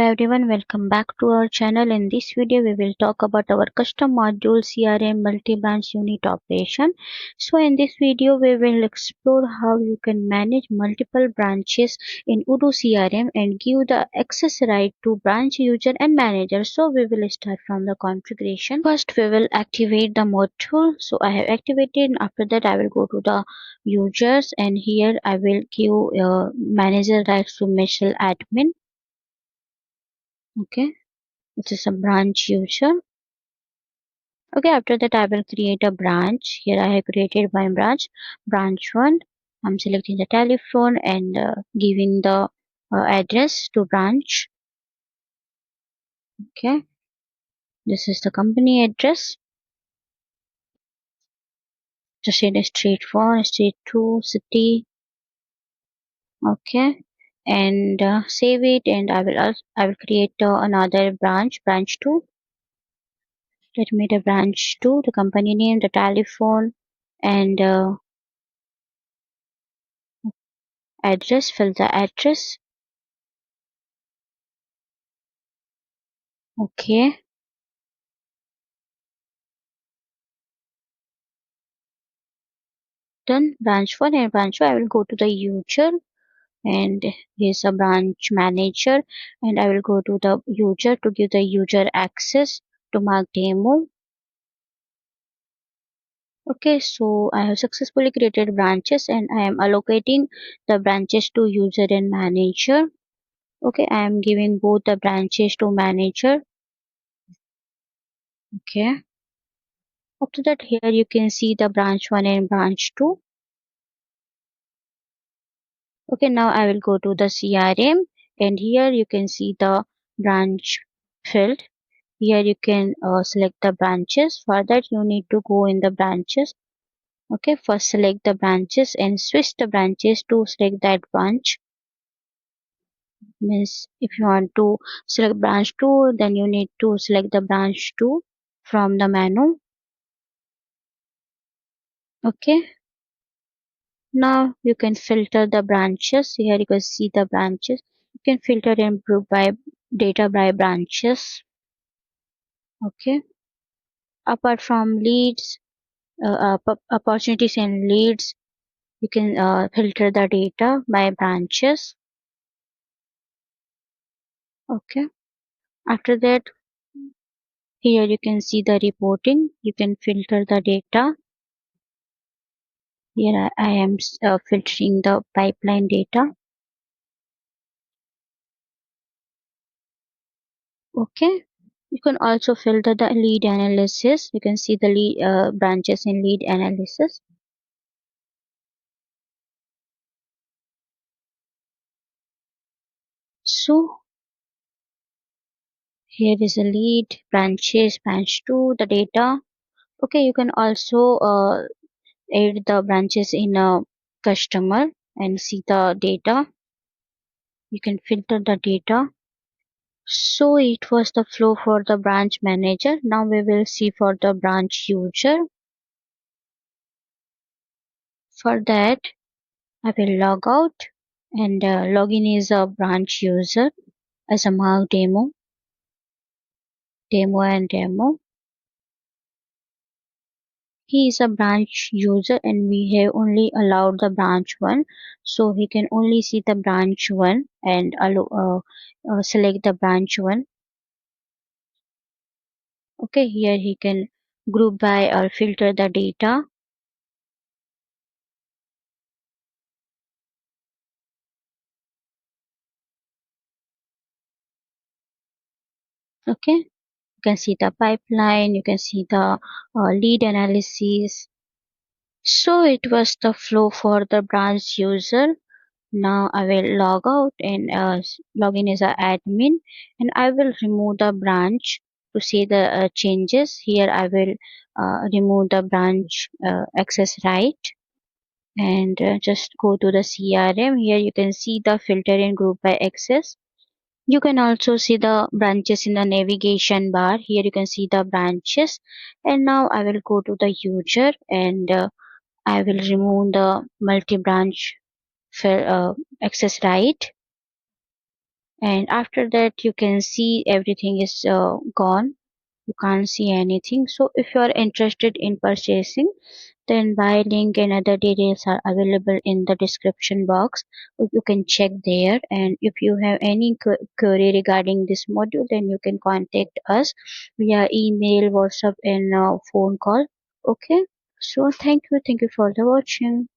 everyone, welcome back to our channel. In this video, we will talk about our custom module CRM multi-branch unit operation. So in this video, we will explore how you can manage multiple branches in Odoo CRM and give the access right to branch user and manager. So we will start from the configuration. First, we will activate the module. So I have activated. After that, I will go to the users, and here I will give manager rights to Michelle admin. Okay, which is a branch user. Okay, after that I will create a branch. Here I have created my branch 1. I'm selecting the telephone and giving the address to branch. Okay, this is the company address. Just in street 1, street 2, city. Okay, and save it, and I will create another branch 2. Let me the branch 2, the company name, the telephone, and address. Fill the address. Okay, done. Branch 1 and branch 2. I will go to the user, and here's a branch manager, and I will go to the user to give the user access to mark demo. Okay, so I have successfully created branches, and I am allocating the branches to user and manager. Okay, I am giving both the branches to manager. Okay, after that, here you can see the branch 1 and branch 2. Okay, now I will go to the CRM, and here you can see the branch field. Here you can select the branches. For that, you need to go in the branches. Okay, first select the branches and switch the branches to select that branch. Means if you want to select branch 2, then you need to select the branch 2 from the menu. Okay, now you can filter the branches. Here you can see the branches. You can filter and group by data by branches. Okay, apart from leads, opportunities and leads, you can filter the data by branches. Okay, after that, here you can see the reporting. You can filter the data. Here I am filtering the pipeline data. Okay, you can also filter the lead analysis. You can see the lead branches in lead analysis. So here is a lead, branches, branch 2, the data. Okay, you can also add the branches in a customer and see the data. You can filter the data. So it was the flow for the branch manager. Now we will see for the branch user. For that, I will log out, and login is a branch user as a mark demo and demo. He is a branch user, and we have only allowed the branch 1, so he can only see the branch 1 and select the branch 1. Okay, here he can group by or filter the data. Okay, you can see the pipeline, you can see the lead analysis. So it was the flow for the branch user. Now I will log out and log in as an admin, and I will remove the branch to see the changes. Here I will remove the branch access right, and just go to the CRM. Here you can see the filter and group by access. You can also see the branches in the navigation bar. Here you can see the branches, and now I will go to the user, and I will remove the multi-branch access right. and after that you can see everything is gone. You can't see anything. So if you are interested in purchasing, then buy link and other details are available in the description box. You can check there, and if you have any query regarding this module, then you can contact us via email, WhatsApp, and phone call. Okay, so thank you for the watching.